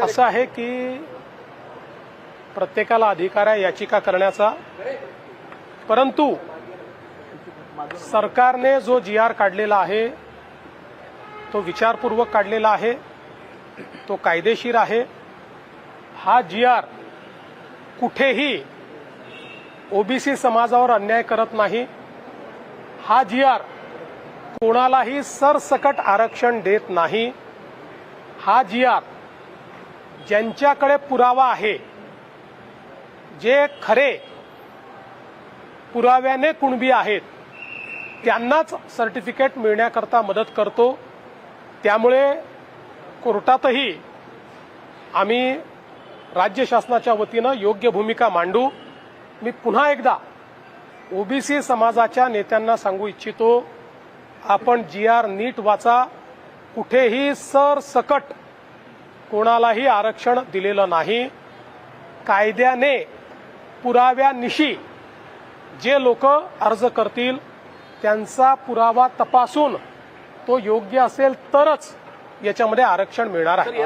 असं आहे की प्रत्येकाला अधिकार आहे याचिका करण्याचा, परंतु सरकारने जो GR काढलेला आहे तो विचारपूर्वक काढलेला आहे, तो कायदेशीर आहे। हा GR कुठेही ओबीसी समाजावर अन्याय करत नाही। हा GR कोणालाही सरसकट आरक्षण देत नाही। हा GR ज्यांच्याकडे पुरावा आहे, जे खरे पुराव्याने कुणबी आहेत, त्यांनाच सर्टिफिकेट मिळण्याकरता मदत करतो। त्यामुळे कोर्टातही आम्ही राज्य शासनाच्या वतीनं योग्य भूमिका मांडू। मी पुन्हा एकदा ओबीसी समाजाच्या नेत्यांना सांगू इच्छितो, आपण GR नीट वाचा। कुठेही सरसकट कोणालाही आरक्षण दिलेलं नाही। कायद्याने पुराव्यानिशी जे लोक अर्ज करतील त्यांचा पुरावा तपासून तो योग्य असेल तरच याच्यामध्ये आरक्षण मिळणार आहे।